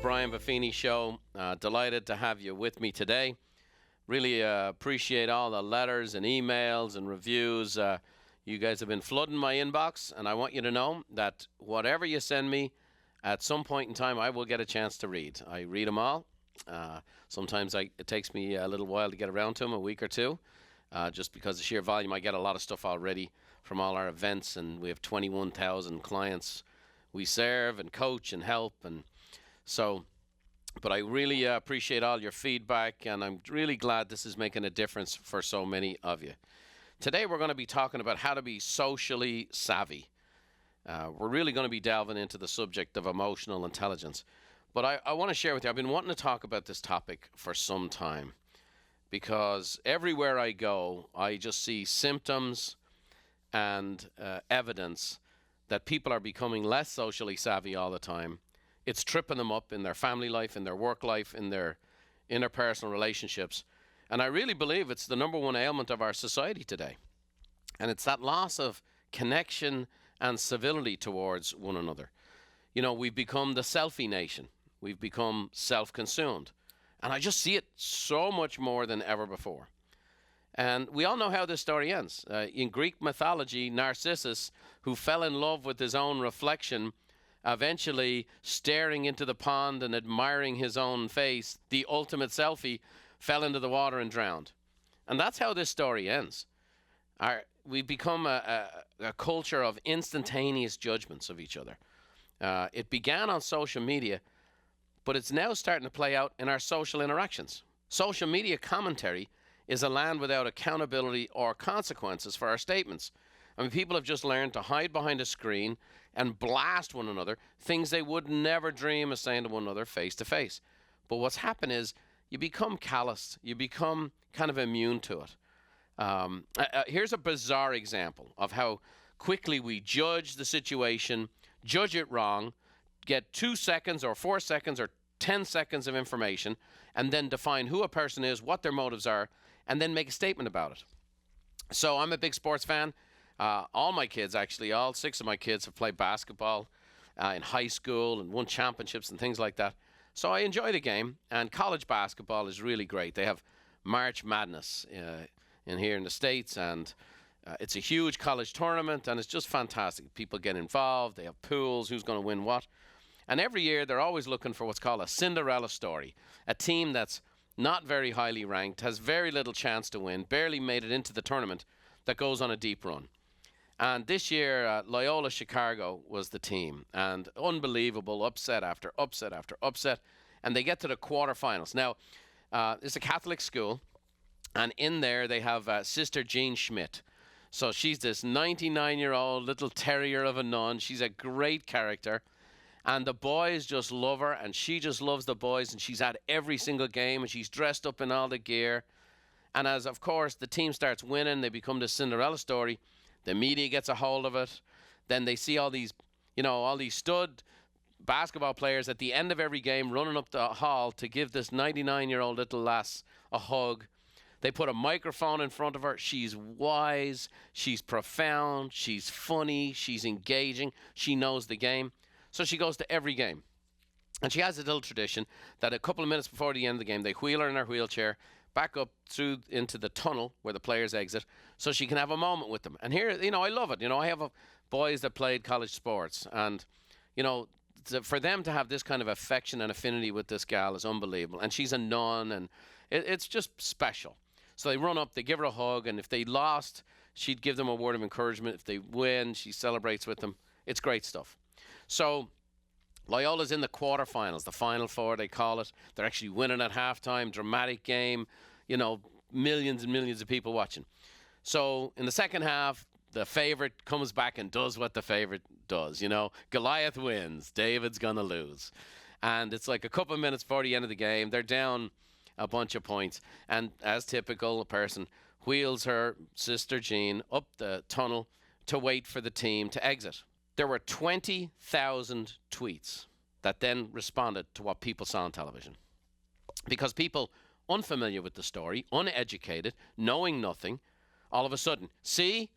Brian Buffini Show. Delighted to have you with me today. Really appreciate all the letters and emails and reviews. You guys have been flooding my inbox, and I want you to know that whatever you send me, at some point in time, I will get a chance to read. I read them all. Sometimes it takes me a little while to get around to them, a week or two, just because of sheer volume. I get a lot of stuff already from all our events, and we have 21,000 clients we serve and coach and help. And so, but I really appreciate all your feedback, and I'm really glad this is making a difference for so many of you. Today we're going to be talking about how to be socially savvy. We're really going to be delving into the subject of emotional intelligence. But I want to share with you, I've been wanting to talk about this topic for some time because everywhere I go, I just see symptoms and evidence that people are becoming less socially savvy all the time. It's tripping them up in their family life, in their work life, in their interpersonal relationships. And I really believe it's the number one ailment of our society today. And it's that loss of connection and civility towards one another. You know, we've become the selfie nation. We've become self-consumed. And I just see it so much more than ever before. And we all know how this story ends. In Greek mythology, Narcissus, who fell in love with his own reflection, eventually staring into the pond and admiring his own face, the ultimate selfie, fell into the water and drowned. And that's how this story ends. We've become a culture of instantaneous judgments of each other. It began on social media, but it's now starting to play out in our social interactions. Social media commentary is a land without accountability or consequences for our statements. I mean, people have just learned to hide behind a screen and blast one another, things they would never dream of saying to one another face to face. But what's happened is you become calloused. You become kind of immune to it. Here's a bizarre example of how quickly we judge the situation, judge it wrong, get 2 seconds or 4 seconds or 10 seconds of information, and then define who a person is, what their motives are, and then make a statement about it. So I'm a big sports fan. All my kids, actually, all 6 of my kids have played basketball in high school and won championships and things like that. So I enjoy the game, and college basketball is really great. They have March Madness in here in the States, and it's a huge college tournament, and it's just fantastic. People get involved. They have pools, who's going to win what. And every year, they're always looking for what's called a Cinderella story, a team that's not very highly ranked, has very little chance to win, barely made it into the tournament, that goes on a deep run. And this year, Loyola Chicago was the team, and unbelievable upset after upset after upset, and they get to the quarterfinals. Now, it's a Catholic school, and in there they have Sister Jean Schmidt. So she's this 99-year-old little terrier of a nun. She's a great character. And the boys just love her, and she just loves the boys, and she's at every single game, and she's dressed up in all the gear. And as, of course, the team starts winning, they become the Cinderella story. The media gets a hold of it. Then they see all these stud basketball players at the end of every game running up the hall to give this 99-year-old little lass a hug. They put a microphone in front of her. She's wise, she's profound, she's funny, she's engaging, she knows the game. So she goes to every game. And she has a little tradition that a couple of minutes before the end of the game, they wheel her in her wheelchair back up through into the tunnel where the players exit so she can have a moment with them. And here, I love it. I have boys that played college sports. And, for them to have this kind of affection and affinity with this gal is unbelievable. And she's a nun, and it's just special. So they run up, they give her a hug, and if they lost, she'd give them a word of encouragement. If they win, she celebrates with them. It's great stuff. So Loyola's in the quarterfinals, the Final Four, they call it. They're actually winning at halftime, dramatic game, millions and millions of people watching. So in the second half, the favorite comes back and does what the favorite does. Goliath wins, David's going to lose. And it's like a couple of minutes before the end of the game, they're down a bunch of points. And as typical, a person wheels her sister Jean up the tunnel to wait for the team to exit. There were 20,000 tweets that then responded to what people saw on television. Because people unfamiliar with the story, uneducated, knowing nothing, all of a sudden, see,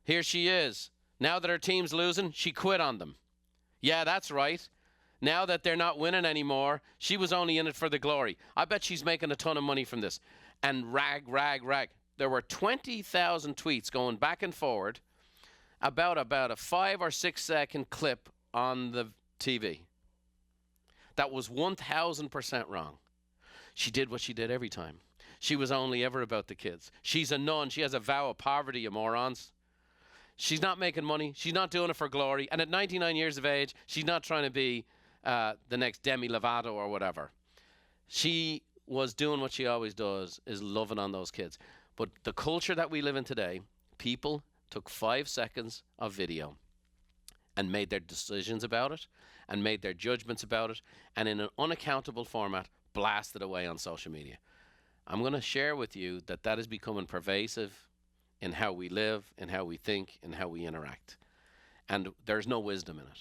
here she is. Now that her team's losing, she quit on them. Yeah, that's right. Now that they're not winning anymore, she was only in it for the glory. I bet she's making a ton of money from this. And rag, rag, rag. There were 20,000 tweets going back and forward about a 5 or 6 second clip on the TV. That was 1,000% wrong. She did what she did every time. She was only ever about the kids. She's a nun. She has a vow of poverty, you morons. She's not making money. She's not doing it for glory. And at 99 years of age, she's not trying to be the next Demi Lovato or whatever. She was doing what she always does, is loving on those kids. But the culture that we live in today, people took 5 seconds of video and made their decisions about it and made their judgments about it, and in an unaccountable format, blasted away on social media. I'm going to share with you that that is becoming pervasive in how we live, in how we think, in how we interact. And there's no wisdom in it.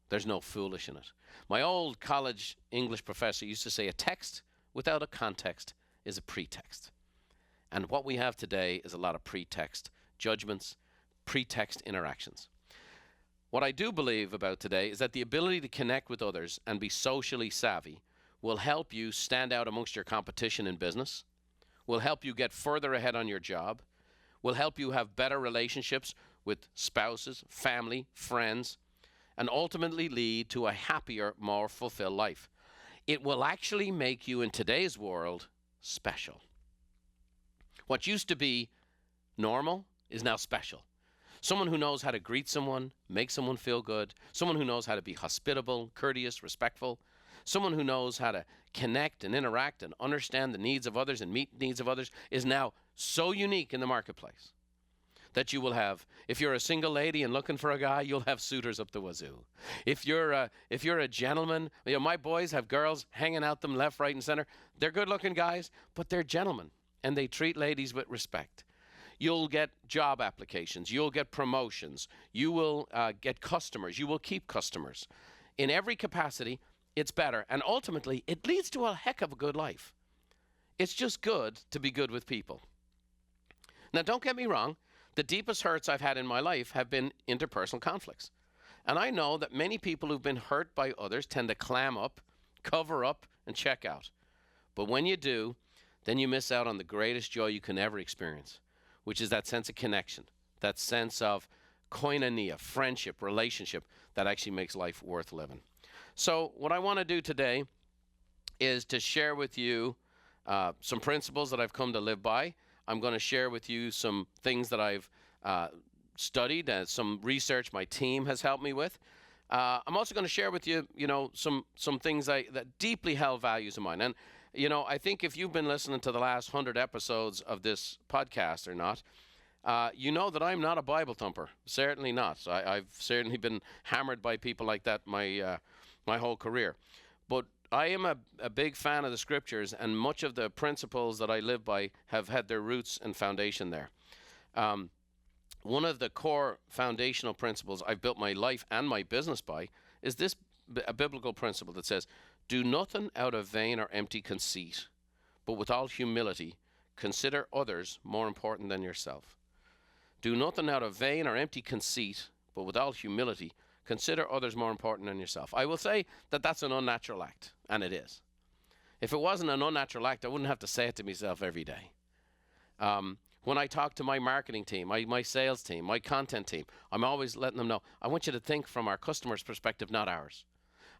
There's no foolish in it. My old college English professor used to say a text without a context is a pretext. And what we have today is a lot of pretext judgments, pretext interactions. What I do believe about today is that the ability to connect with others and be socially savvy will help you stand out amongst your competition in business, will help you get further ahead on your job, will help you have better relationships with spouses, family, friends, and ultimately lead to a happier, more fulfilled life. It will actually make you, in today's world, special. What used to be normal is now special. Someone who knows how to greet someone, make someone feel good, someone who knows how to be hospitable, courteous, respectful, someone who knows how to connect and interact and understand the needs of others and meet the needs of others is now so unique in the marketplace that you will have, if you're a single lady and looking for a guy, you'll have suitors up the wazoo. If you're a gentleman, you know, my boys have girls hanging out them left, right, and center. They're good-looking guys, but they're gentlemen, and they treat ladies with respect. You'll get job applications. You'll get promotions. You will get customers. You will keep customers. In every capacity, it's better. And ultimately, it leads to a heck of a good life. It's just good to be good with people. Now, don't get me wrong. The deepest hurts I've had in my life have been interpersonal conflicts. And I know that many people who've been hurt by others tend to clam up, cover up, and check out. But when you do, then you miss out on the greatest joy you can ever experience, which is that sense of connection, that sense of koinonia, friendship, relationship that actually makes life worth living. So what I want to do today is to share with you some principles that I've come to live by. I'm going to share with you some things that I've studied and some research my team has helped me with. I'm also going to share with you, some things that deeply held values of mine. And, I think if you've been listening to the last 100 episodes of this podcast or not, you know that I'm not a Bible thumper. Certainly not. I've certainly been hammered by people like that my whole career. But I am a big fan of the scriptures, and much of the principles that I live by have had their roots and foundation there. One of the core foundational principles I've built my life and my business by is this a biblical principle that says, do nothing out of vain or empty conceit, but with all humility consider others more important than yourself. Do nothing out of vain or empty conceit, but with all humility consider others more important than yourself. I will say that that's an unnatural act, and it is. If it wasn't an unnatural act, I wouldn't have to say it to myself every day. When I talk to my marketing team, my sales team, my content team, I'm always letting them know, I want you to think from our customer's perspective, not ours.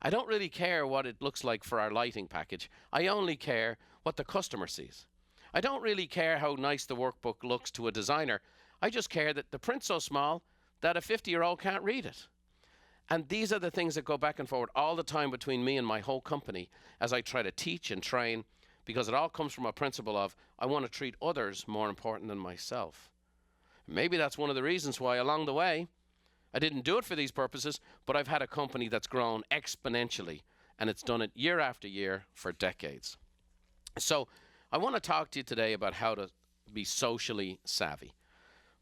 I don't really care what it looks like for our lighting package. I only care what the customer sees. I don't really care how nice the workbook looks to a designer. I just care that the print's so small that a 50-year-old can't read it. And these are the things that go back and forward all the time between me and my whole company as I try to teach and train, because it all comes from a principle of I want to treat others more important than myself. Maybe that's one of the reasons why along the way, I didn't do it for these purposes, but I've had a company that's grown exponentially, and it's done it year after year for decades. So I want to talk to you today about how to be socially savvy.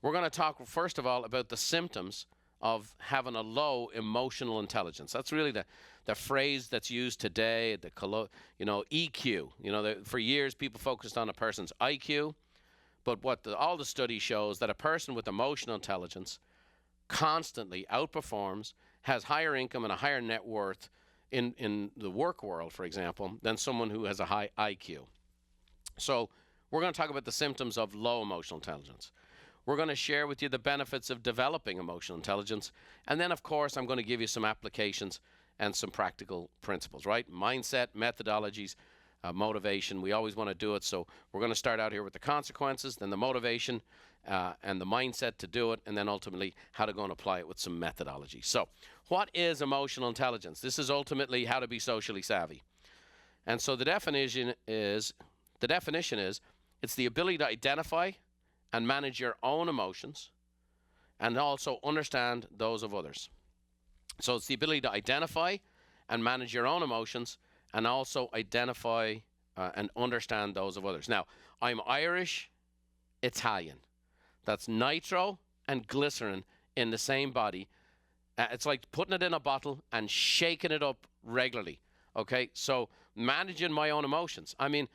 We're going to talk, first of all, about the symptoms of having a low emotional intelligence. That's really the phrase that's used today, EQ. For years, people focused on a person's IQ, but all the study shows that a person with emotional intelligence constantly outperforms, has higher income and a higher net worth in the work world, for example, than someone who has a high IQ. So we're going to talk about the symptoms of low emotional intelligence. We're going to share with you the benefits of developing emotional intelligence. And then, of course, I'm going to give you some applications and some practical principles, right? Mindset, methodologies, motivation. We always want to do it. So we're going to start out here with the consequences, then the motivation and the mindset to do it, and then ultimately how to go and apply it with some methodology. So what is emotional intelligence? This is ultimately how to be socially savvy. And so the definition is it's the ability to identify and manage your own emotions and also understand those of others. So it's the ability to identify and manage your own emotions and also identify and understand those of others. Now, I'm Irish, Italian. That's nitro and glycerin in the same body. It's like putting it in a bottle and shaking it up regularly. Okay, so managing my own emotions. I mean,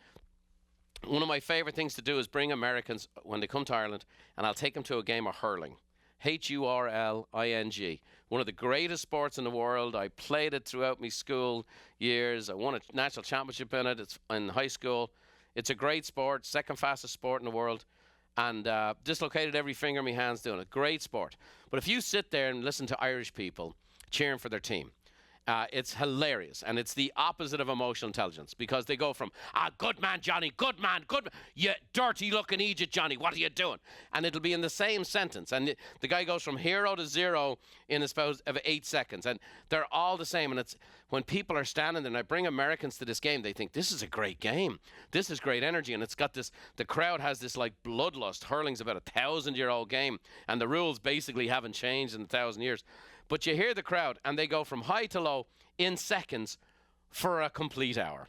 one of my favorite things to do is bring Americans when they come to Ireland, and I'll take them to a game of hurling. Hurling. One of the greatest sports in the world. I played it throughout my school years. I won a national championship in it. It's in high school. It's a great sport, second fastest sport in the world, and dislocated every finger in my hands doing it. Great sport. But if you sit there and listen to Irish people cheering for their team, it's hilarious, and it's the opposite of emotional intelligence because they go from, good man, Johnny, good man, you dirty-looking Egypt, Johnny, what are you doing? And it'll be in the same sentence, and the guy goes from hero to zero in a space of 8 seconds, and they're all the same, and it's when people are standing there, and I bring Americans to this game, they think, this is a great game, this is great energy, and it's got this, the crowd has this like bloodlust. Hurling's about 1,000-year-old game, and the rules basically haven't changed in 1,000 years. But you hear the crowd, and they go from high to low in seconds for a complete hour.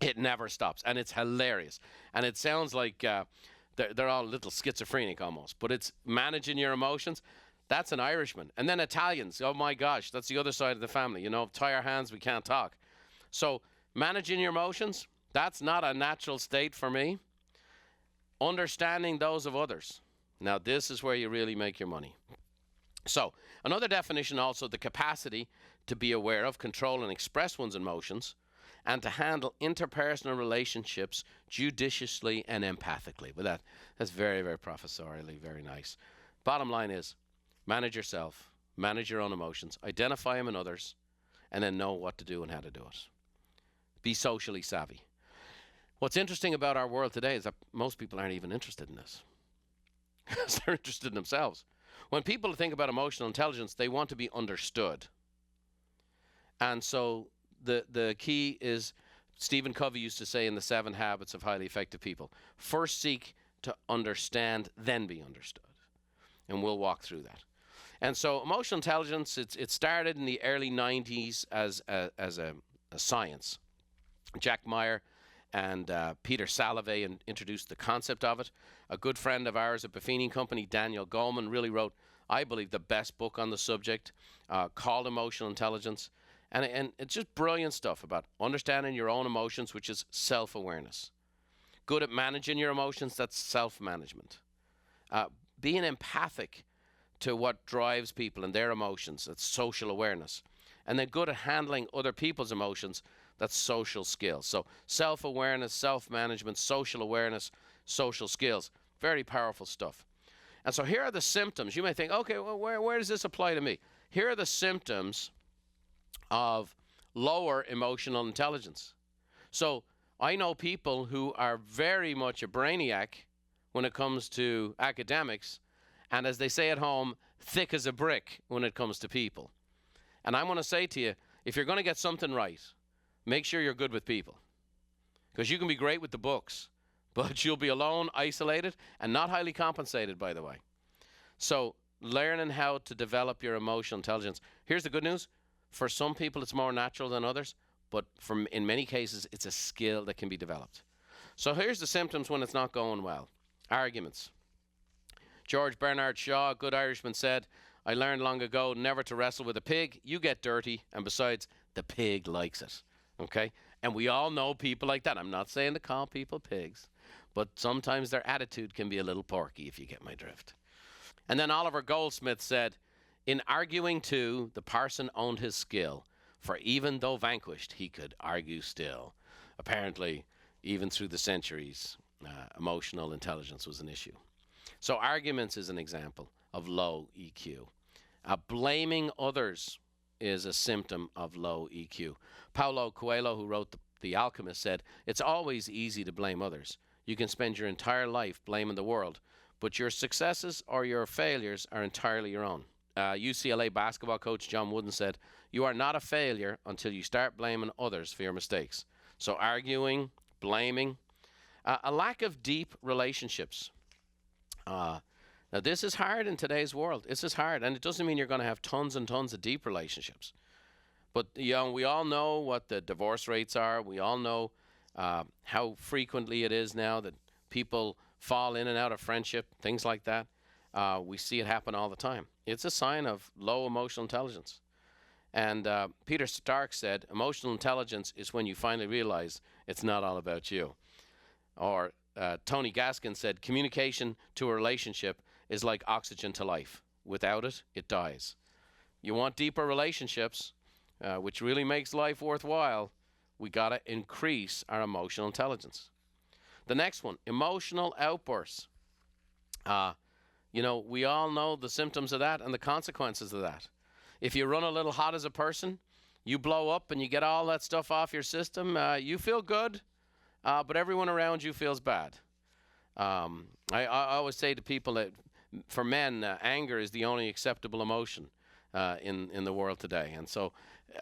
It never stops, and it's hilarious. And it sounds like they're all a little schizophrenic almost, but it's managing your emotions. That's an Irishman. And then Italians, oh my gosh, that's the other side of the family. You know, tie our hands, we can't talk. So managing your emotions, that's not a natural state for me. Understanding those of others. Now, this is where you really make your money. So, another definition also, the capacity to be aware of, control, and express one's emotions, and to handle interpersonal relationships judiciously and empathically. Well, that's very, very professorially, very nice. Bottom line is, manage yourself, manage your own emotions, identify them in others, and then know what to do and how to do it. Be socially savvy. What's interesting about our world today is that most people aren't even interested in this. They're interested in themselves. When people think about emotional intelligence, they want to be understood. And so the key is, Stephen Covey used to say in the 7 Habits of Highly Effective People, first seek to understand, then be understood. And we'll walk through that. And so emotional intelligence, it started in the early 90s as a science. Jack Meyer and Peter Salovey introduced the concept of it. A good friend of ours at Buffini Company, Daniel Goleman, really wrote, I believe, the best book on the subject called Emotional Intelligence. And it's just brilliant stuff about understanding your own emotions, which is self-awareness. Good at managing your emotions, that's self-management. Being empathic to what drives people and their emotions, that's social awareness. And then good at handling other people's emotions, that's social skills. So self-awareness, self-management, social awareness, social skills. Very powerful stuff. And so here are the symptoms. You may think, okay, well, where does this apply to me? Here are the symptoms of lower emotional intelligence. So I know people who are very much a brainiac when it comes to academics, and as they say at home, thick as a brick when it comes to people. And I want to say to you, if you're going to get something right, make sure you're good with people. Because you can be great with the books, but you'll be alone, isolated, and not highly compensated, by the way. So learning how to develop your emotional intelligence. Here's the good news. For some people, it's more natural than others, but in many cases, it's a skill that can be developed. So here's the symptoms when it's not going well. Arguments. George Bernard Shaw, a good Irishman, said, I learned long ago never to wrestle with a pig. You get dirty, and besides, the pig likes it. Okay? And we all know people like that. I'm not saying to call people pigs, but sometimes their attitude can be a little porky, if you get my drift. And then Oliver Goldsmith said, in arguing too, the parson owned his skill, For even though vanquished, he could argue still. Apparently, even through the centuries, emotional intelligence was an issue. So, arguments is an example of low EQ. Blaming others is a symptom of low EQ. Paulo Coelho, who wrote the Alchemist, said, "It's always easy to blame others. You can spend your entire life blaming the world, but your successes or your failures are entirely your own." UCLA basketball coach John Wooden said, "You are not a failure until you start blaming others for your mistakes." So arguing, blaming, a lack of deep relationships. Now, this is hard in today's world. This is hard, and it doesn't mean you're going to have tons and tons of deep relationships. But we all know what the divorce rates are. We all know how frequently it is now that people fall in and out of friendship, things like that. We see it happen all the time. It's a sign of low emotional intelligence. And Peter Stark said, "Emotional intelligence is when you finally realize it's not all about you." Or Tony Gaskin said, "Communication to a relationship is like oxygen to life. Without it, it dies." You want deeper relationships, which really makes life worthwhile, we got to increase our emotional intelligence. The next one, emotional outbursts. We all know the symptoms of that and the consequences of that. If you run a little hot as a person, you blow up and you get all that stuff off your system, you feel good, but everyone around you feels bad. I always say to people that for men, anger is the only acceptable emotion in the world today. And so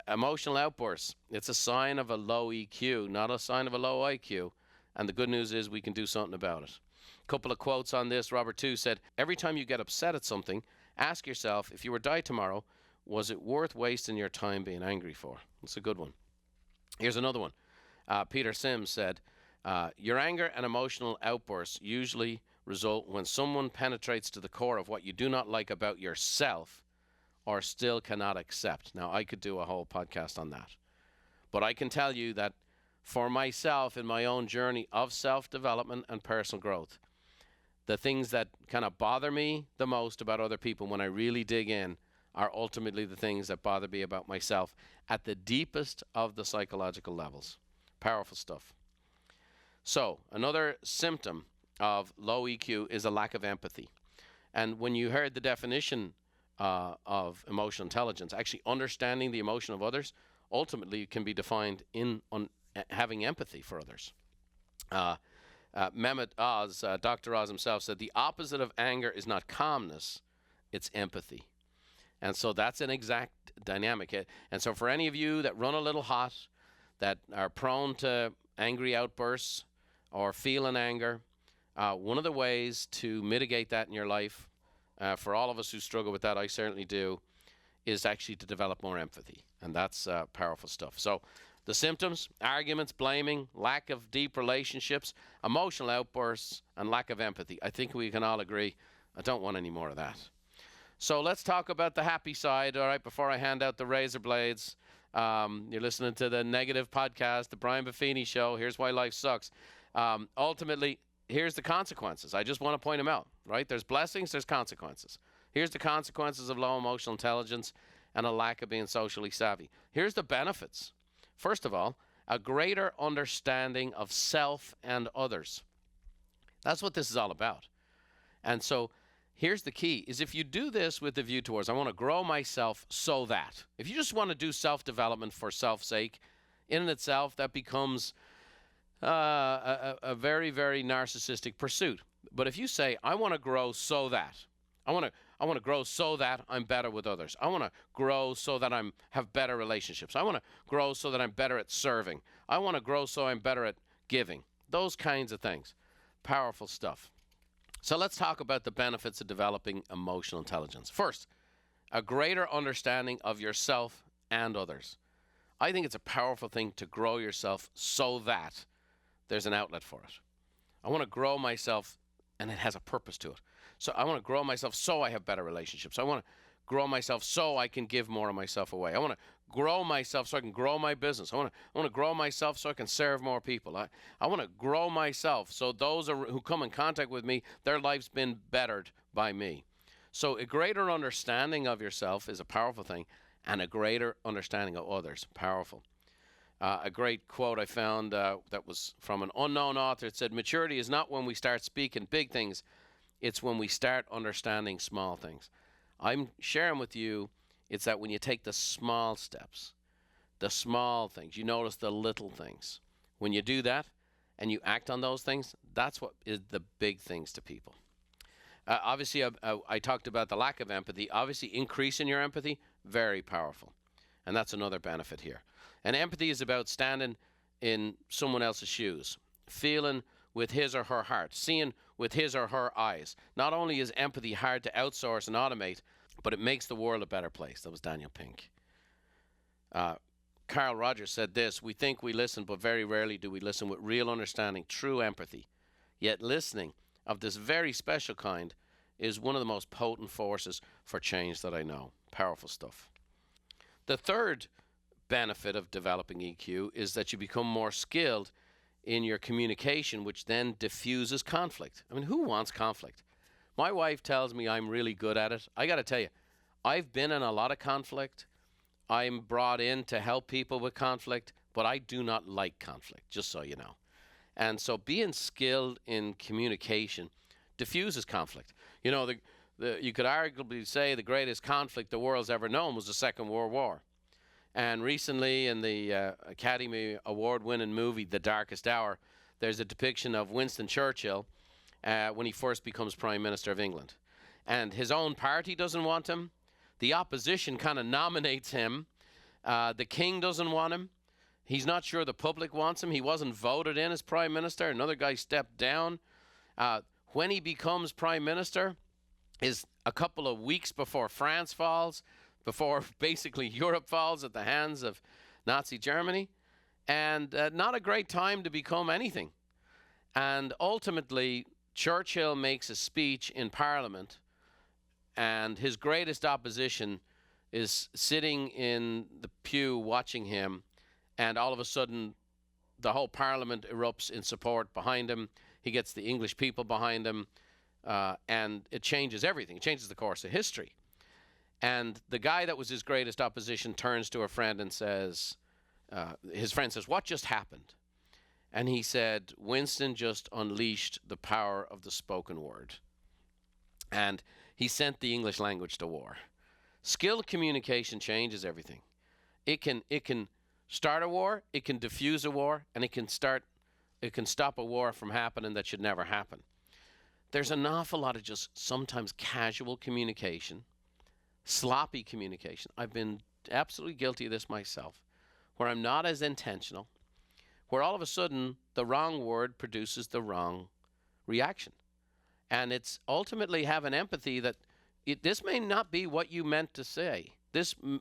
emotional outbursts, it's a sign of a low EQ, not a sign of a low IQ. And the good news is we can do something about it. A couple of quotes on this. Robert II said, "Every time you get upset at something, ask yourself, if you were to die tomorrow, was it worth wasting your time being angry for?" That's a good one. Here's another one. Peter Sims said, "Your anger and emotional outbursts usually result when someone penetrates to the core of what you do not like about yourself or still cannot accept." Now, I could do a whole podcast on that. But I can tell you that for myself in my own journey of self-development and personal growth, the things that kind of bother me the most about other people when I really dig in are ultimately the things that bother me about myself at the deepest of the psychological levels. Powerful stuff. So, another symptom of low EQ is a lack of empathy. And when you heard the definition of emotional intelligence, actually understanding the emotion of others, ultimately can be defined in having empathy for others. Mehmet Oz, Dr. Oz himself, said the opposite of anger is not calmness, it's empathy. And so that's an exact dynamic. And so for any of you that run a little hot, that are prone to angry outbursts or feeling anger, one of the ways to mitigate that in your life, for all of us who struggle with that, I certainly do, is actually to develop more empathy. And that's powerful stuff. So the symptoms: arguments, blaming, lack of deep relationships, emotional outbursts, and lack of empathy. I think we can all agree, I don't want any more of that. So let's talk about the happy side, all right, before I hand out the razor blades. You're listening to the Negative Podcast, the Brian Buffini Show. Here's why life sucks. Ultimately, here's the consequences. I just want to point them out, right? There's blessings, there's consequences. Here's the consequences of low emotional intelligence and a lack of being socially savvy. Here's the benefits. First of all, a greater understanding of self and others. That's what this is all about. And so here's the key, is if you do this with the view towards, I want to grow myself so that. If you just want to do self-development for self's sake, in and itself, that becomes a very, very narcissistic pursuit. But if you say, I want to grow so that, I want to grow so that I'm better with others. I want to grow so that I have better relationships. I want to grow so that I'm better at serving. I want to grow so I'm better at giving. Those kinds of things. Powerful stuff. So let's talk about the benefits of developing emotional intelligence. First, a greater understanding of yourself and others. I think it's a powerful thing to grow yourself so that there's an outlet for it. I want to grow myself, and it has a purpose to it. So I want to grow myself so I have better relationships. I want to grow myself so I can give more of myself away. I want to grow myself so I can grow my business. I want to grow myself so I can serve more people. I want to grow myself so those who come in contact with me, their life's been bettered by me. So a greater understanding of yourself is a powerful thing, and a greater understanding of others. Powerful. A great quote I found that was from an unknown author. It said, maturity is not when we start speaking big things, it's when we start understanding small things. I'm sharing with you, it's that when you take the small steps, the small things, you notice the little things. When you do that and you act on those things, that's what is the big things to people. Obviously, I talked about the lack of empathy. Obviously, increasing your empathy, very powerful. And that's another benefit here. And empathy is about standing in someone else's shoes, feeling with his or her heart, seeing with his or her eyes. Not only is empathy hard to outsource and automate, but it makes the world a better place. That was Daniel Pink. Carl Rogers said this, we think we listen, but very rarely do we listen with real understanding, true empathy. Yet listening of this very special kind is one of the most potent forces for change that I know. Powerful stuff. The third benefit of developing EQ is that you become more skilled in your communication, which then diffuses conflict. I mean, who wants conflict? My wife tells me I'm really good at it. I got to tell you, I've been in a lot of conflict. I'm brought in to help people with conflict, but I do not like conflict, just so you know. And so being skilled in communication diffuses conflict. You know, you could arguably say the greatest conflict the world's ever known was the Second World War. And recently in the Academy Award-winning movie, The Darkest Hour, there's a depiction of Winston Churchill when he first becomes Prime Minister of England. And his own party doesn't want him. The opposition kind of nominates him. The king doesn't want him. He's not sure the public wants him. He wasn't voted in as Prime Minister. Another guy stepped down. When he becomes Prime Minister is a couple of weeks before France falls, before basically Europe falls at the hands of Nazi Germany, and not a great time to become anything. And ultimately, Churchill makes a speech in Parliament, and his greatest opposition is sitting in the pew watching him, and all of a sudden, the whole Parliament erupts in support behind him. He gets the English people behind him, and it changes everything. It changes the course of history. And the guy that was his greatest opposition turns to a friend and says, his friend says, what just happened? And he said, Winston just unleashed the power of the spoken word. And he sent the English language to war. Skilled communication changes everything. It can start a war, it can diffuse a war, and it can stop a war from happening that should never happen. There's an awful lot of just sometimes casual communication, sloppy communication. I've been absolutely guilty of this myself, where I'm not as intentional, where all of a sudden the wrong word produces the wrong reaction. And it's ultimately having empathy that this may not be what you meant to say.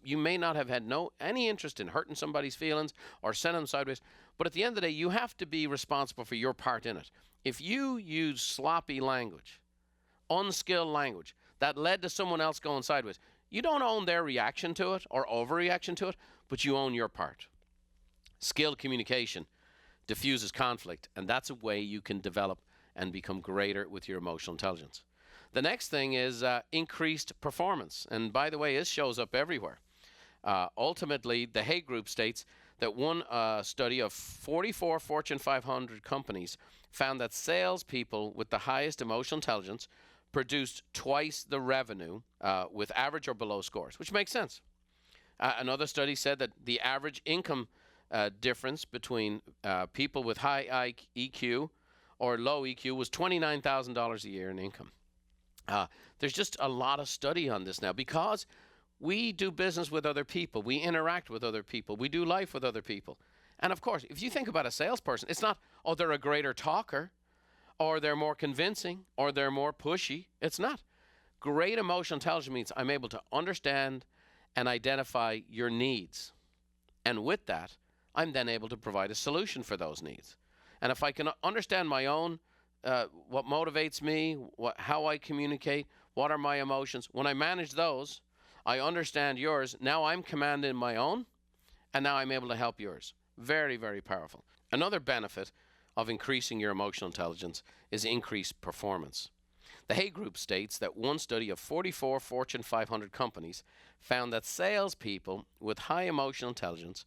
You may not have had any interest in hurting somebody's feelings or sending them sideways, but at the end of the day, you have to be responsible for your part in it. If you use sloppy language, unskilled language, that led to someone else going sideways, you don't own their reaction to it or overreaction to it, but you own your part. Skilled communication diffuses conflict, and that's a way you can develop and become greater with your emotional intelligence. The next thing is increased performance. And by the way, this shows up everywhere. Ultimately, the Hay Group states that one study of 44 Fortune 500 companies found that salespeople with the highest emotional intelligence produced twice the revenue with average or below scores, which makes sense. Another study said that the average income difference between people with high EQ or low EQ was $29,000 a year in income. There's just a lot of study on this now because we do business with other people. We interact with other people. We do life with other people. And of course, if you think about a salesperson, it's not, oh, they're a greater talker or they're more convincing or they're more pushy. It's not. Great emotional intelligence means I'm able to understand and identify your needs. And with that, I'm then able to provide a solution for those needs. And if I can understand my own what motivates me, how I communicate, what are my emotions. When I manage those, I understand yours. Now I'm commanding my own, and now I'm able to help yours. Very, very powerful. Another benefit of increasing your emotional intelligence is increased performance. The Hay Group states that one study of 44 Fortune 500 companies found that salespeople with high emotional intelligence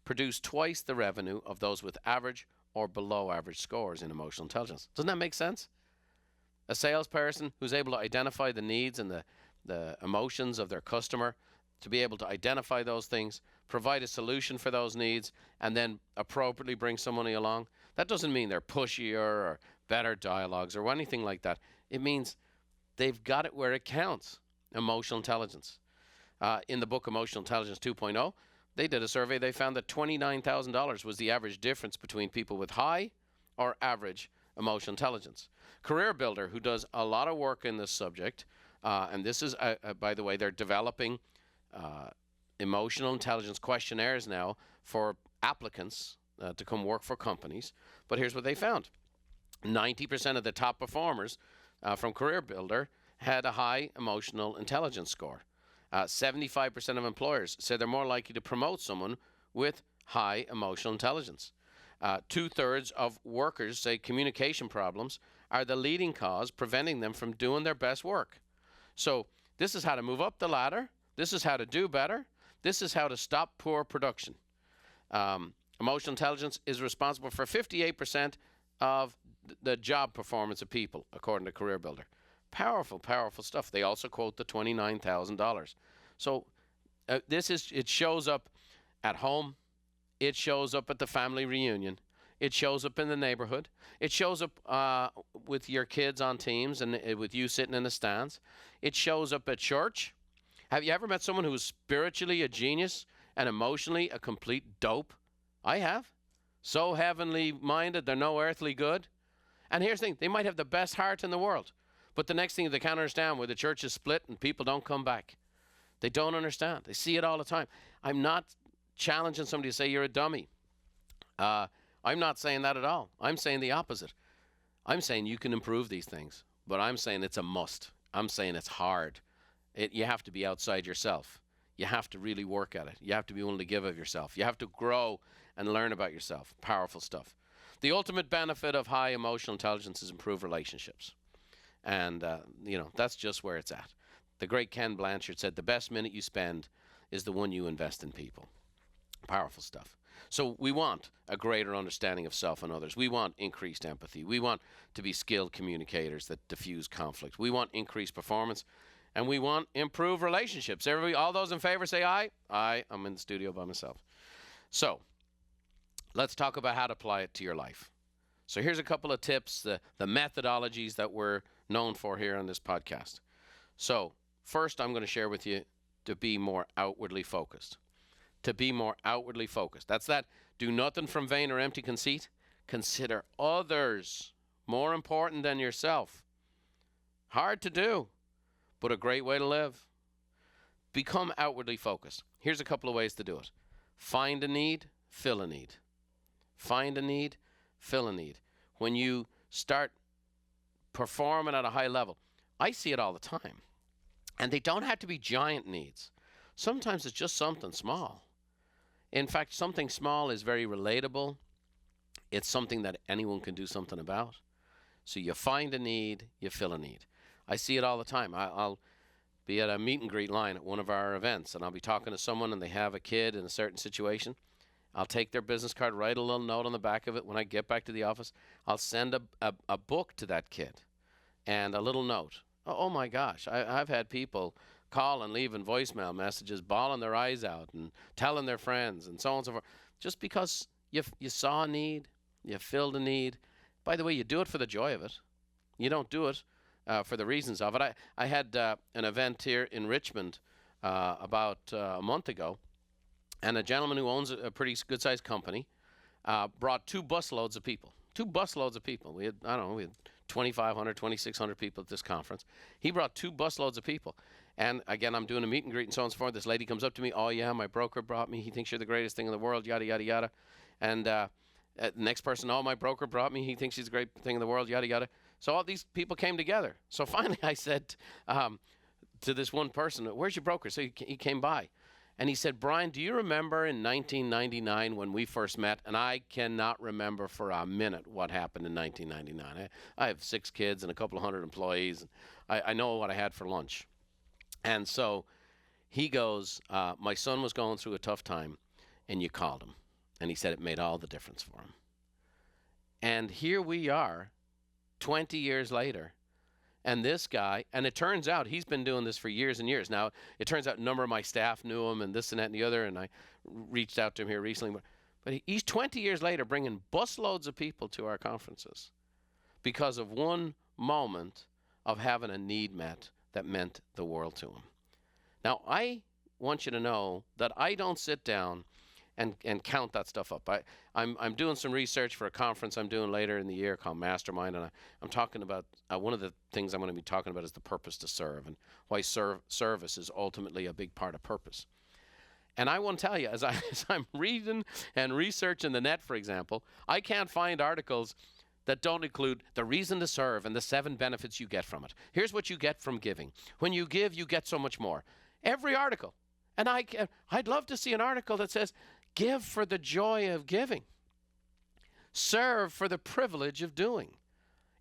produce twice the revenue of those with average or below average scores in emotional intelligence. Doesn't that make sense? A salesperson who's able to identify the needs and the emotions of their customer, to be able to identify those things, provide a solution for those needs, and then appropriately bring somebody along. That doesn't mean they're pushier or better dialogues or anything like that. It means they've got it where it counts, emotional intelligence. In the book Emotional Intelligence 2.0, they did a survey. They found that $29,000 was the average difference between people with high or average emotional intelligence. Career Builder, who does a lot of work in this subject, and this is, by the way, they're developing emotional intelligence questionnaires now for applicants to come work for companies. But here's what they found. 90% of the top performers from Career Builder had a high emotional intelligence score. 75% of employers said they're more likely to promote someone with high emotional intelligence. 2/3 of workers say communication problems are the leading cause preventing them from doing their best work. So this is how to move up the ladder. This is how to do better. This is how to stop poor production. Emotional intelligence is responsible for 58% of the job performance of people, according to Career Builder. Powerful, powerful stuff. They also quote the $29,000. So it shows up at home. It shows up at the family reunion. It shows up in the neighborhood. It shows up with your kids on teams and with you sitting in the stands. It shows up at church. Have you ever met someone who was spiritually a genius and emotionally a complete dope? I have. So heavenly minded, they're no earthly good. And here's the thing, they might have the best heart in the world, but the next thing they can't understand where the church is split and people don't come back. They don't understand. They see it all the time. I'm not challenging somebody to say you're a dummy. I'm not saying that at all. I'm saying the opposite. I'm saying you can improve these things, but I'm saying it's a must. I'm saying it's hard. You have to be outside yourself. You have to really work at it. You have to be willing to give of yourself. You have to grow and learn about yourself. Powerful stuff. The ultimate benefit of high emotional intelligence is improved relationships. And, that's just where it's at. The great Ken Blanchard said, the best minute you spend is the one you invest in people. Powerful stuff. So we want a greater understanding of self and others. We want increased empathy. We want to be skilled communicators that diffuse conflict. We want increased performance. And we want improved relationships. Everybody, all those in favor say aye. Aye. I'm in the studio by myself. So let's talk about how to apply it to your life. So here's a couple of tips, the methodologies that we're known for here on this podcast. So first, I'm going to share with you to be more outwardly focused. To be more outwardly focused. That's that. Do nothing from vain or empty conceit. Consider others more important than yourself. Hard to do, but a great way to live. Become outwardly focused. Here's a couple of ways to do it. Find a need, fill a need. Find a need, fill a need. When you start performing at a high level, I see it all the time. And they don't have to be giant needs. Sometimes it's just something small. In fact, something small is very relatable. It's something that anyone can do something about. So you find a need, you fill a need. I see it all the time. I'll be at a meet and greet line at one of our events, and I'll be talking to someone, and they have a kid in a certain situation. I'll take their business card, write a little note on the back of it. When I get back to the office, I'll send a book to that kid and a little note. Oh my gosh, I've had people call and leaving voicemail messages, bawling their eyes out and telling their friends and so on and so forth, just because you saw a need, you filled a need. By the way, you do it for the joy of it. You don't do it for the reasons of it. I had an event here in Richmond about a month ago, and a gentleman who owns a pretty good-sized company brought 2 busloads of people. 2 busloads of people. We had 2,500, 2,600 people at this conference. He brought 2 busloads of people. And again, I'm doing a meet and greet and so on and so forth. This lady comes up to me, oh yeah, my broker brought me. He thinks you're the greatest thing in the world, yada, yada, yada. And next person, oh, my broker brought me. He thinks he's the great thing in the world, yada, yada. So all these people came together. So finally I said to this one person, where's your broker? So he came by. And he said, Brian, do you remember in 1999 when we first met? And I cannot remember for a minute what happened in 1999. I have 6 kids and a couple of hundred employees. I know what I had for lunch. And so he goes, my son was going through a tough time, and you called him. And he said it made all the difference for him. And here we are, 20 years later. And this guy, and it turns out he's been doing this for years and years. Now, it turns out a number of my staff knew him and this and that and the other, and I reached out to him here recently. But he's 20 years later bringing busloads of people to our conferences because of one moment of having a need met that meant the world to him. Now, I want you to know that I don't sit down and count that stuff up. I'm doing some research for a conference I'm doing later in the year called Mastermind, and I'm talking about one of the things I'm going to be talking about is the purpose to serve, and why service is ultimately a big part of purpose. And I want to tell you, as I'm reading and researching the net, for example, I can't find articles that don't include the reason to serve and the 7 benefits you get from it. Here's what you get from giving. When you give, you get so much more. Every article. And I'd love to see an article that says, give for the joy of giving. Serve for the privilege of doing.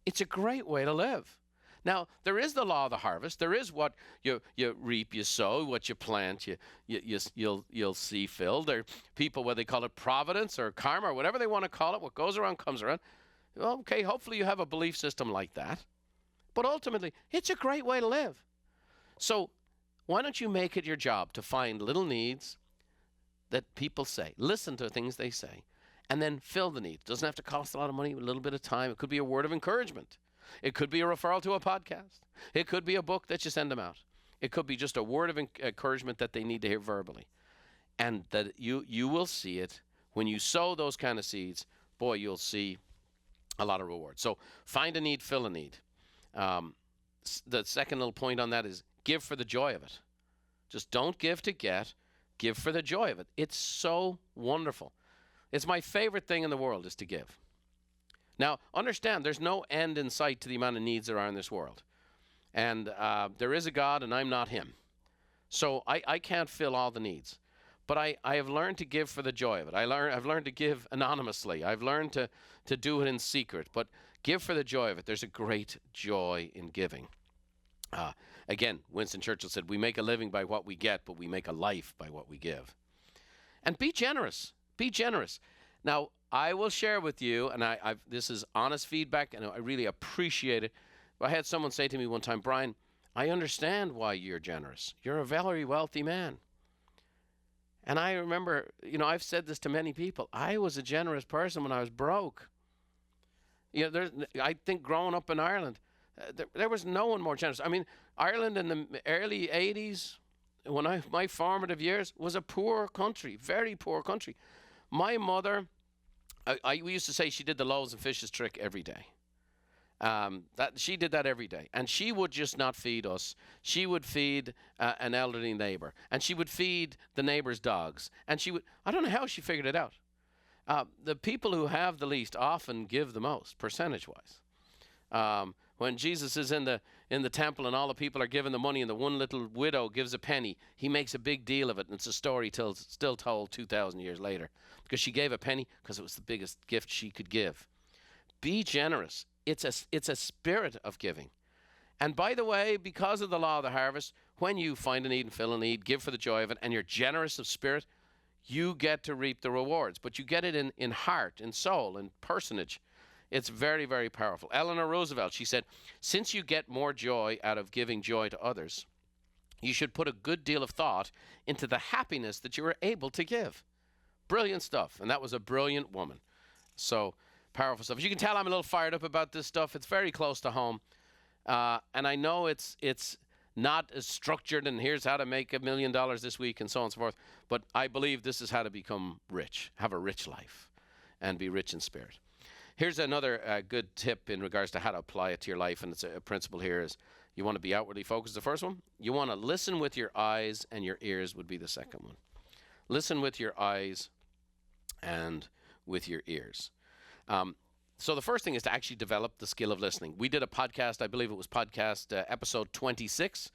It's a great way to live. Now, there is the law of the harvest. There is what you reap, you sow, what you plant, you'll see filled. There are people, whether they call it providence or karma or whatever they want to call it, what goes around comes around. Well, okay, hopefully you have a belief system like that. But ultimately, it's a great way to live. So why don't you make it your job to find little needs that people say, listen to things they say, and then fill the need. It doesn't have to cost a lot of money, a little bit of time. It could be a word of encouragement. It could be a referral to a podcast. It could be a book that you send them out. It could be just a word of encouragement that they need to hear verbally. And that you will see it. When you sow those kind of seeds, boy, you'll see a lot of reward. So find a need, fill a need. The second little point on that is give for the joy of it. Just don't give to get. Give for the joy of it. It's so wonderful. It's my favorite thing in the world is to give. Now, understand, there's no end in sight to the amount of needs there are in this world. And there is a God, and I'm not him. So I can't fill all the needs. But I have learned to give for the joy of it. I've learned to give anonymously. I've learned to do it in secret. But give for the joy of it. There's a great joy in giving. Again, Winston Churchill said, we make a living by what we get, but we make a life by what we give. And be generous. Be generous. Now, I will share with you, and this is honest feedback, and I really appreciate it. I had someone say to me one time, Brian, I understand why you're generous. You're a very wealthy man. And I remember, I've said this to many people. I was a generous person when I was broke. I think growing up in Ireland, there was no one more generous. I mean, Ireland in the early 80s, my formative years, was a poor country, very poor country. My mother, we used to say she did the loaves and fishes trick every day. She did that every day. And she would just not feed us. She would feed an elderly neighbor. And she would feed the neighbor's dogs. And I don't know how she figured it out. The people who have the least often give the most, percentage-wise. When Jesus is in the temple and all the people are giving the money and the one little widow gives a penny, he makes a big deal of it. And it's a story still told 2,000 years later. Because she gave a penny because it was the biggest gift she could give. Be generous. It's a spirit of giving. And by the way, because of the law of the harvest, when you find a need and fill a need, give for the joy of it, and you're generous of spirit, you get to reap the rewards. But you get it in heart, in soul, in personage. It's very, very powerful. Eleanor Roosevelt, she said, since you get more joy out of giving joy to others, you should put a good deal of thought into the happiness that you are able to give. Brilliant stuff. And that was a brilliant woman. So powerful stuff. As you can tell, I'm a little fired up about this stuff. It's very close to home. And I know it's not as structured and here's how to make $1 million this week and so on and so forth. But I believe this is how to become rich, have a rich life, and be rich in spirit. Here's another good tip in regards to how to apply it to your life, and it's a principle here is you want to be outwardly focused, the first one. You want to listen with your eyes, and your ears would be the second one. Listen with your eyes and with your ears. So the first thing is to actually develop the skill of listening. We did a podcast, I believe it was podcast episode 26.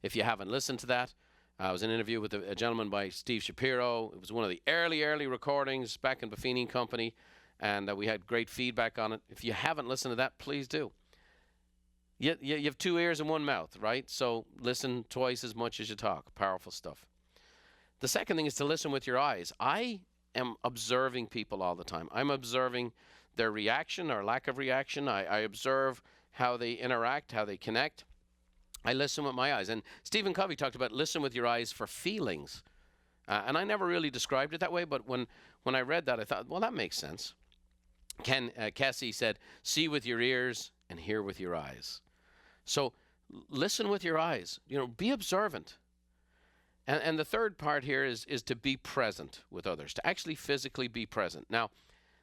If you haven't listened to that, It was an interview with a gentleman by Steve Shapiro. It was one of the early recordings back in Buffini and Company, and we had great feedback on it. If you haven't listened to that, please do. You have 2 ears and 1 mouth, right? So listen twice as much as you talk. Powerful stuff. The second thing is to listen with your eyes. I am observing people all the time. I'm observing their reaction or lack of reaction. I observe how they interact, how they connect. I listen with my eyes. And Stephen Covey talked about listen with your eyes for feelings. And I never really described it that way, but when I read that, I thought, well, that makes sense. Cassie said, see with your ears and hear with your eyes. So listen with your eyes. Be observant. And the third part here is to be present with others, to actually physically be present. Now,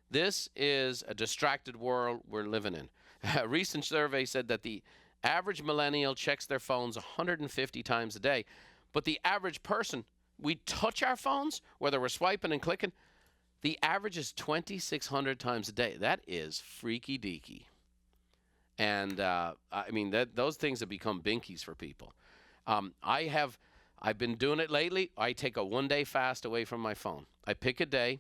this is a distracted world we're living in. A recent survey said that the average millennial checks their phones 150 times a day. But the average person, we touch our phones, whether we're swiping and clicking, the average is 2,600 times a day. That is freaky deaky. And those things have become binkies for people. I've been doing it lately. I take a 1-day fast away from my phone. I pick a day,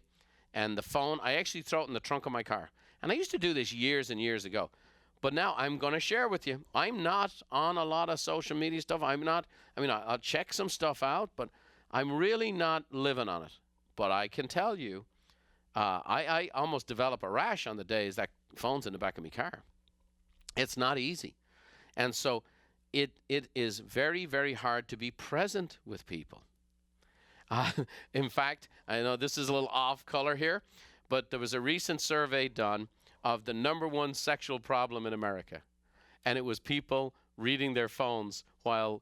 and the phone, I actually throw it in the trunk of my car. And I used to do this years and years ago. But now I'm going to share with you. I'm not on a lot of social media stuff. I'll check some stuff out, but I'm really not living on it. But I can tell you, I almost develop a rash on the days that phone's in the back of my car. It's not easy. And so it is very, very hard to be present with people. In fact, I know this is a little off color here, but there was a recent survey done of the #1 sexual problem in America. And it was people reading their phones while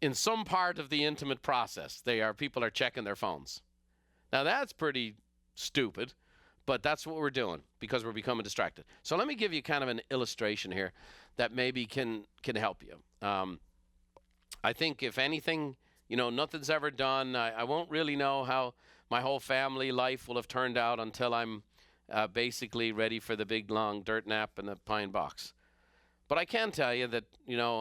in some part of the intimate process. People are checking their phones. Now that's pretty stupid, but that's what we're doing because we're becoming distracted. So let me give you kind of an illustration here that maybe can help you. I think if anything, nothing's ever done. I won't really know how my whole family life will have turned out until I'm basically ready for the big, long dirt nap in the pine box. But I can tell you that,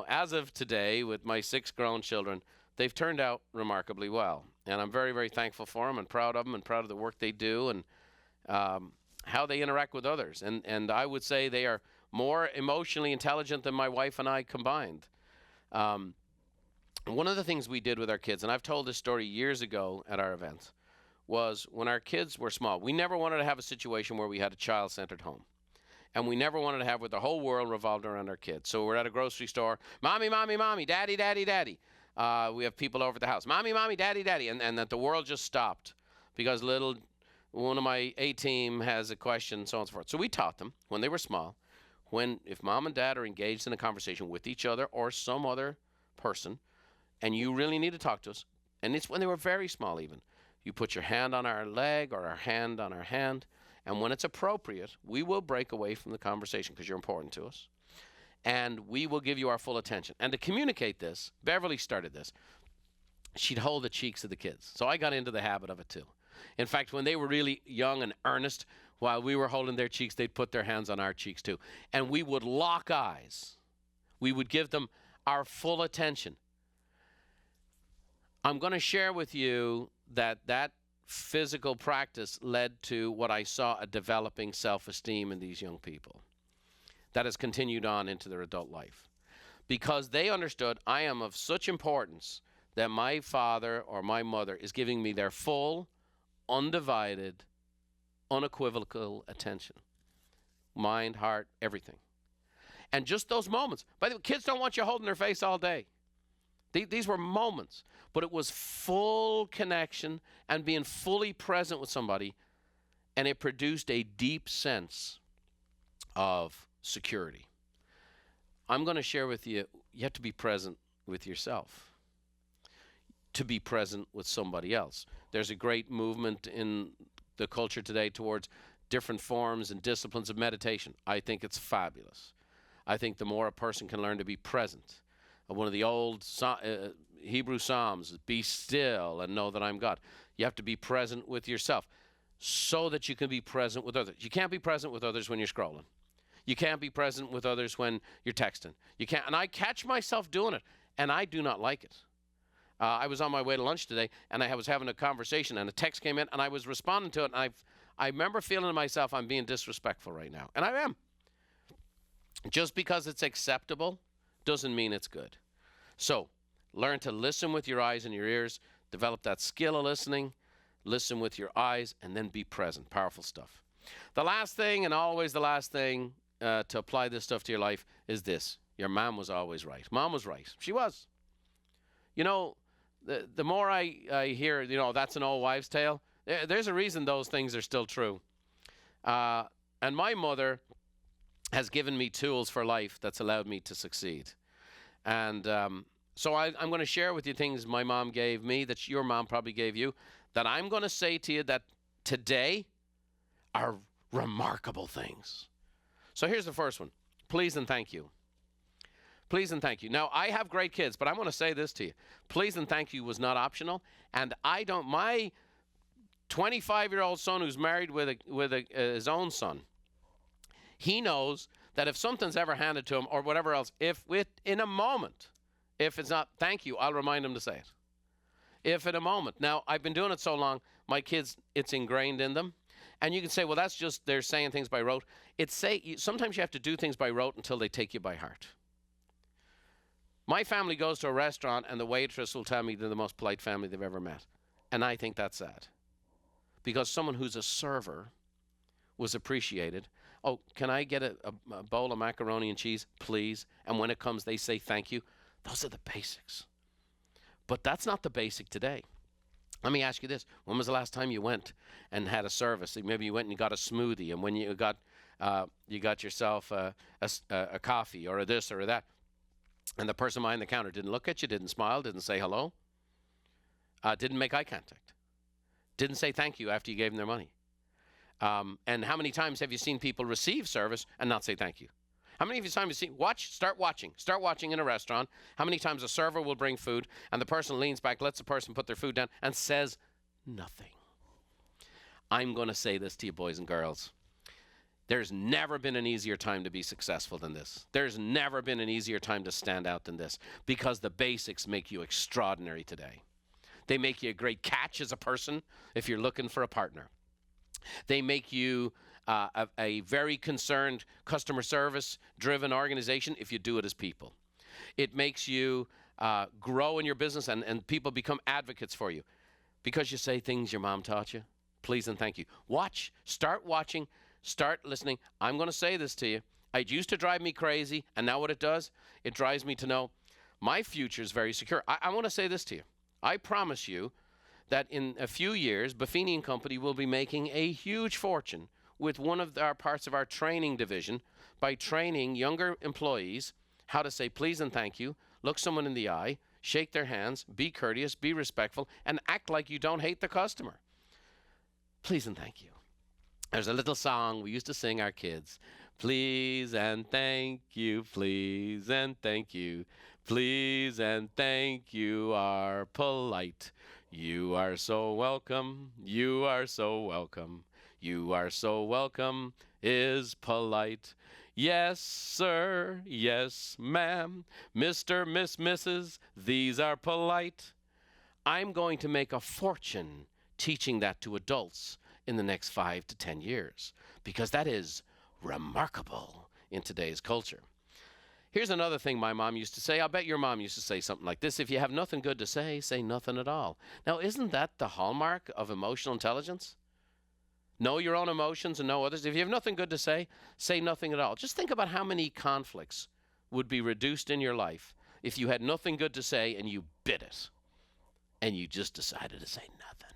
as of today, with my 6 grown children, they've turned out remarkably well. And I'm very, very thankful for them and proud of them and proud of the work they do and how they interact with others. And I would say they are more emotionally intelligent than my wife and I combined. One of the things we did with our kids, and I've told this story years ago at our events, was when our kids were small, we never wanted to have a situation where we had a child-centered home. And we never wanted to have where the whole world revolved around our kids. So we're at a grocery store, mommy, mommy, mommy, daddy, daddy, daddy. We have people over at the house, mommy, mommy, daddy, daddy. And that the world just stopped because one of my A-team has a question, so on and so forth. So we taught them when they were small, if mom and dad are engaged in a conversation with each other or some other person, and you really need to talk to us, and it's when they were very small even, you put your hand on our leg or our hand on our hand, and when it's appropriate, we will break away from the conversation because you're important to us, and we will give you our full attention. And to communicate this, Beverly started this. She'd hold the cheeks of the kids. So I got into the habit of it too. In fact, when they were really young and earnest, while we were holding their cheeks, they'd put their hands on our cheeks too. And we would lock eyes. We would give them our full attention. I'm going to share with you that physical practice led to what I saw, a developing self-esteem in these young people that has continued on into their adult life. Because they understood I am of such importance that my father or my mother is giving me their full, undivided, unequivocal attention. Mind, heart, everything. And just those moments. By the way, kids don't want you holding their face all day. These were moments. But it was full connection and being fully present with somebody. And it produced a deep sense of security. I'm going to share with you, you have to be present with yourself to be present with somebody else. There's a great movement in the culture today towards different forms and disciplines of meditation. I think it's fabulous. I think the more a person can learn to be present. One of the old Hebrew Psalms is, be still and know that I'm God. You have to be present with yourself so that you can be present with others. You can't be present with others when you're scrolling. You can't be present with others when you're texting. You can't, and I catch myself doing it, and I do not like it. I was on my way to lunch today, and I was having a conversation, and a text came in, and I was responding to it, and I remember feeling to myself, I'm being disrespectful right now. And I am. Just because it's acceptable doesn't mean it's good. So learn to listen with your eyes and your ears. Develop that skill of listening. Listen with your eyes, and then be present. Powerful stuff. The last thing, and always the last thing, to apply this stuff to your life is this. Your mom was always right. Mom was right. She was. You know, the more I hear, that's an old wives' tale, there's a reason those things are still true. And my mother has given me tools for life that's allowed me to succeed. And so I'm going to share with you things my mom gave me that your mom probably gave you, that I'm going to say to you that today are remarkable things. So here's the first one. Please and thank you. Please and thank you. Now, I have great kids, but I want to say this to you. Please and thank you was not optional. And my 25-year-old son who's married with his own son, he knows that if something's ever handed to him or whatever else, in a moment, if it's not thank you, I'll remind him to say it. If in a moment. Now, I've been doing it so long, my kids, it's ingrained in them. And you can say, well, that's just they're saying things by rote. Sometimes you have to do things by rote until they take you by heart. My family goes to a restaurant, and the waitress will tell me they're the most polite family they've ever met. And I think that's sad. Because someone who's a server was appreciated. Oh, can I get a bowl of macaroni and cheese, please? And when it comes, they say thank you. Those are the basics. But that's not the basic today. Let me ask you this. When was the last time you went and had a service? Maybe you went and you got a smoothie, and when you got yourself a coffee or a this or a that, and the person behind the counter didn't look at you, didn't smile, didn't say hello, didn't make eye contact, didn't say thank you after you gave them their money. And how many times have you seen people receive service and not say thank you? How many of you times have you seen, start watching in a restaurant, how many times a server will bring food and the person leans back, lets the person put their food down and says nothing? I'm going to say this to you, boys and girls. There's never been an easier time to be successful than this. There's never been an easier time to stand out than this, because the basics make you extraordinary today. They make you a great catch as a person if you're looking for a partner. They make you a very concerned customer service driven organization if you do it as people. It makes you grow in your business, and people become advocates for you because you say things your mom taught you. Please and thank you. Start watching, start listening. I'm going to say this to you. It used to drive me crazy, and now what it does, it drives me to know my future is very secure. I want to say this to you. I promise you that in a few years, Buffini and Company will be making a huge fortune with one of our parts of our training division by training younger employees how to say please and thank you, look someone in the eye, shake their hands, be courteous, be respectful, and act like you don't hate the customer. Please and thank you. There's a little song we used to sing our kids. Please and thank you, please and thank you. Please and thank you are polite. You are so welcome, you are so welcome. You are so welcome is polite. Yes, sir, yes, ma'am, Mr., Miss, Mrs., these are polite. I'm going to make a fortune teaching that to adults in the next 5 to 10 years, because that is remarkable in today's culture. Here's another thing my mom used to say. I'll bet your mom used to say something like this. If you have nothing good to say nothing at all. Now, isn't that the hallmark of emotional intelligence? Know your own emotions and know others. If you have nothing good to say nothing at all. Just think about how many conflicts would be reduced in your life if you had nothing good to say and you bit it and you just decided to say nothing.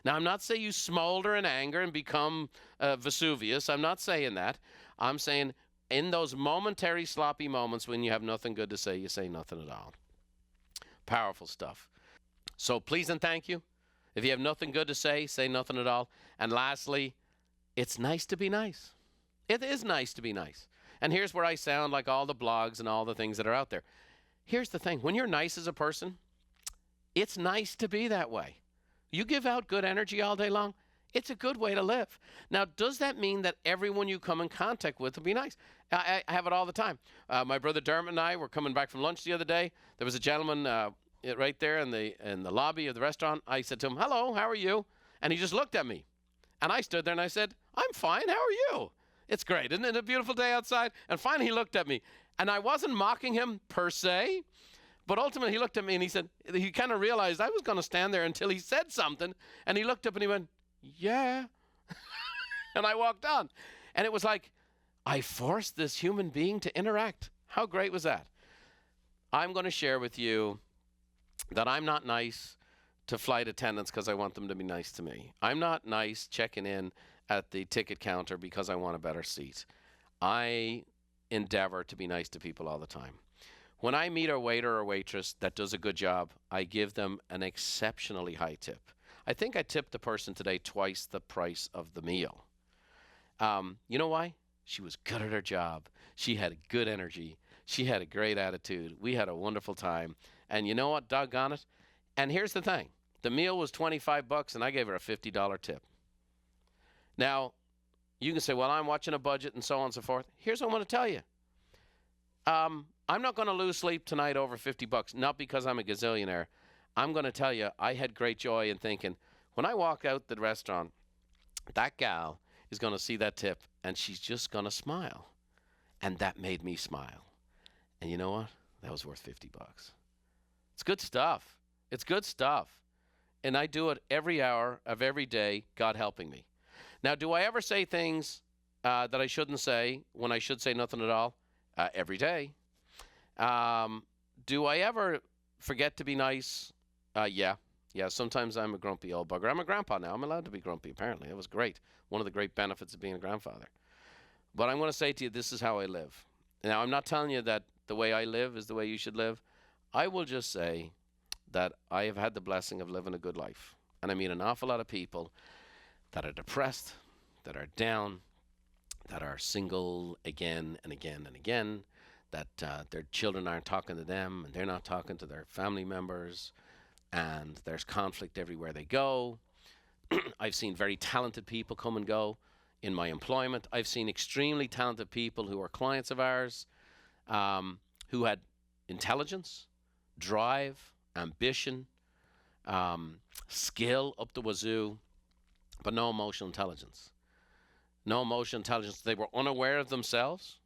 Now, I'm not saying you smolder in anger and become Vesuvius. I'm not saying that. I'm saying in those momentary sloppy moments when you have nothing good to say, you say nothing at all. Powerful stuff. So please and thank you. If you have nothing good to say nothing at all. And lastly, it's nice to be nice. It is nice to be nice. And here's where I sound like all the blogs and all the things that are out there. Here's the thing. When you're nice as a person, it's nice to be that way. You give out good energy all day long, it's a good way to live. Now, does that mean that everyone you come in contact with will be nice? I have it all the time. My brother Dermot and I were coming back from lunch the other day. There was a gentleman right there in the lobby of the restaurant. I said to him, "Hello, how are you?" And he just looked at me. And I stood there and I said, "I'm fine. How are you?" It's great. Isn't it a beautiful day outside? And finally he looked at me. And I wasn't mocking him per se, but ultimately he looked at me and he said, he kind of realized I was going to stand there until he said something. And he looked up and he went, "Yeah." And I walked on. And it was like, I forced this human being to interact. How great was that? I'm going to share with you that I'm not nice to flight attendants because I want them to be nice to me. I'm not nice checking in at the ticket counter because I want a better seat. I endeavor to be nice to people all the time. When I meet a waiter or waitress that does a good job, I give them an exceptionally high tip. I think I tipped the person today twice the price of the meal. You know why? She was good at her job. She had good energy. She had a great attitude. We had a wonderful time. And you know what? Doggone it. And here's the thing. The meal was $25 and I gave her a $50 tip. Now, you can say, well, I'm watching a budget and so on and so forth. Here's what I want to tell you. I'm not going to lose sleep tonight over $50, not because I'm a gazillionaire. I'm going to tell you, I had great joy in thinking, when I walk out the restaurant, that gal is going to see that tip and she's just going to smile. And that made me smile. And you know what? That was worth $50. It's good stuff. It's good stuff. And I do it every hour of every day, God helping me. Now, do I ever say things that I shouldn't say when I should say nothing at all? Every day. Do I ever forget to be nice? Yeah. Yeah, sometimes I'm a grumpy old bugger. I'm a grandpa now. I'm allowed to be grumpy, apparently. It was great. One of the great benefits of being a grandfather. But I'm going to say to you, this is how I live. Now, I'm not telling you that the way I live is the way you should live. I will just say that I have had the blessing of living a good life. And I meet an awful lot of people that are depressed, that are down, that are single again and again and again, that their children aren't talking to them and they're not talking to their family members, and there's conflict everywhere they go. I've seen very talented people come and go in my employment. I've seen extremely talented people who are clients of ours, who had intelligence, drive, ambition, skill up the wazoo, but no emotional intelligence. No emotional intelligence. They were unaware of themselves,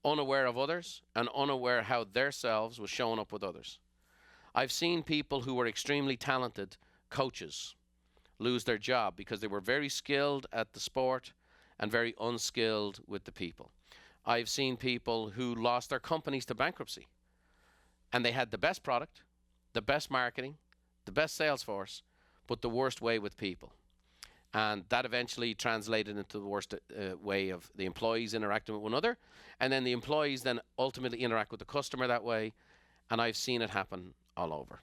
unaware of others, and unaware how their selves was showing up with others. I've seen people who were extremely talented coaches lose their job because they were very skilled at the sport and very unskilled with the people. I've seen people who lost their companies to bankruptcy, and they had the best product, the best marketing, the best sales force, but the worst way with people. And that eventually translated into the worst way of the employees interacting with one another. And then the employees then ultimately interact with the customer that way. And I've seen it happen all over.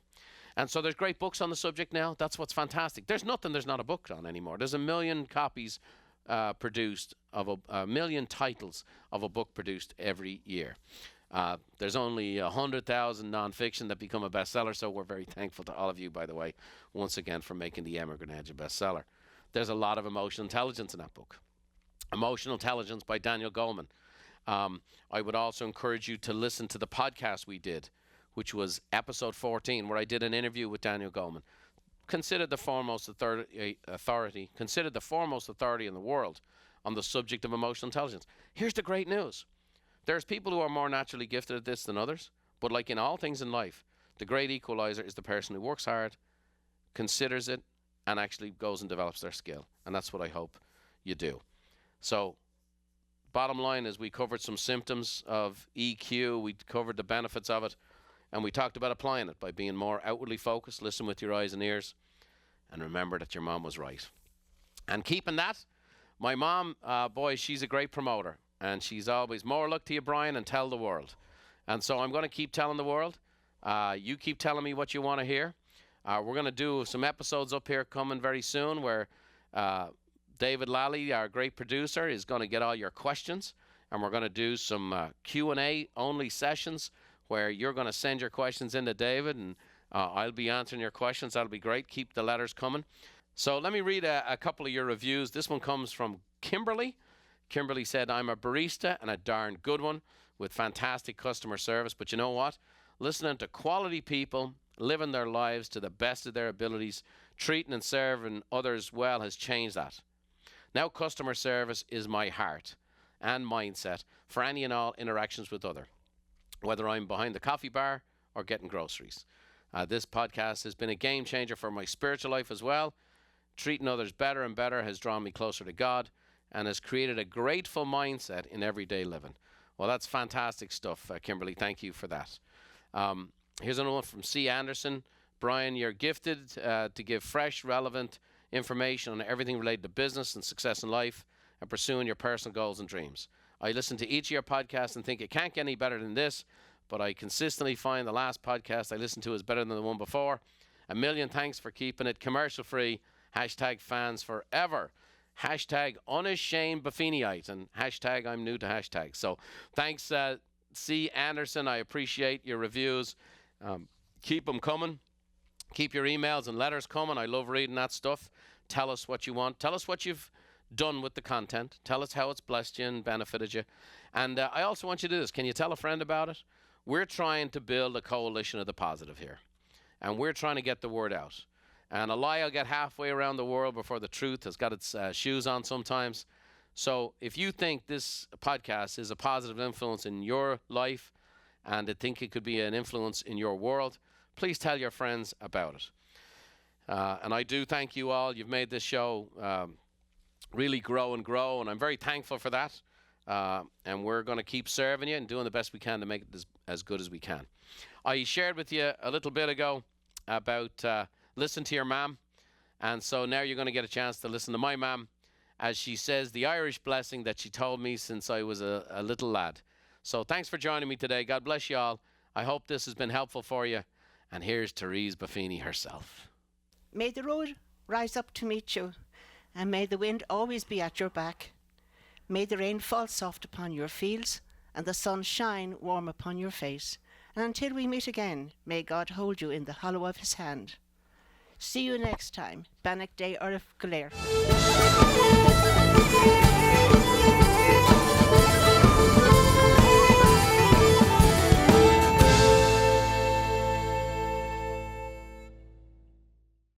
And so there's great books on the subject now. That's what's fantastic. There's nothing there's not a book on anymore. There's 1 million copies produced of a million titles of a book produced every year. There's only 100,000 nonfiction that become a bestseller. So we're very thankful to all of you, by the way, once again, for making The Emigrant Edge a bestseller. There's a lot of emotional intelligence in that book. Emotional Intelligence by Daniel Goleman. I would also encourage you to listen to the podcast we did, which was episode 14, where I did an interview with Daniel Goleman. Considered the foremost authority, considered the foremost authority in the world on the subject of emotional intelligence. Here's the great news. There's people who are more naturally gifted at this than others, but like in all things in life, the great equalizer is the person who works hard, considers it, and actually goes and develops their skill. And that's what I hope you do. So, bottom line is we covered some symptoms of EQ, we covered the benefits of it, and we talked about applying it by being more outwardly focused, listen with your eyes and ears, and remember that your mom was right. And keeping that, my mom, boy, she's a great promoter, and she's always, more luck to you, Brian, and tell the world. And so I'm going to keep telling the world. You keep telling me what you want to hear. We're going to do some episodes up here coming very soon where David Lally, our great producer, is going to get all your questions. And we're going to do some Q&A only sessions where you're going to send your questions in to David, and I'll be answering your questions. That'll be great. Keep the letters coming. So let me read a couple of your reviews. This one comes from Kimberly. Kimberly said, I'm a barista and a darn good one with fantastic customer service. But you know what? listening to quality people, living their lives to the best of their abilities, treating and serving others well has changed that. Now customer service is my heart and mindset for any and all interactions with others, whether I'm behind the coffee bar or getting groceries. This podcast has been a game changer for my spiritual life as well. Treating others better and better has drawn me closer to God and has created a grateful mindset in everyday living. Well, that's fantastic stuff, Kimberly. Thank you for that. Here's another one from C. Anderson. Brian, you're gifted to give fresh, relevant information on everything related to business and success in life and pursuing your personal goals and dreams. I listen to each of your podcasts and think it can't get any better than this, but I consistently find the last podcast I listened to is better than the one before. A million thanks for keeping it commercial-free. Hashtag fans forever. Hashtag unashamed Buffiniite and hashtag I'm new to hashtags. So thanks, C. Anderson. I appreciate your reviews. Keep them coming. Keep your emails and letters coming. I love reading that stuff. Tell us what you want. Tell us what you've done with the content. Tell us how it's blessed you and benefited you. And I also want you to do this. Can you tell a friend about it? We're trying to build a coalition of the positive here. And we're trying to get the word out. And a lie will get halfway around the world before the truth has got its shoes on sometimes. So if you think this podcast is a positive influence in your life and think it could be an influence in your world, please tell your friends about it. And I do thank you all. You've made this show really grow, and I'm very thankful for that. And we're going to keep serving you and doing the best we can to make it as good as we can. I shared with you a little bit ago about listen to your mom. And so now you're going to get a chance to listen to my mom as she says the Irish blessing that she told me since I was a little lad. So thanks for joining me today. God bless you all. I hope this has been helpful for you. And here's Therese Buffini herself. May the road rise up to meet you, and may the wind always be at your back. May the rain fall soft upon your fields, and the sun shine warm upon your face. And until we meet again, may God hold you in the hollow of his hand. See you next time. Bannock Day Orif Galer.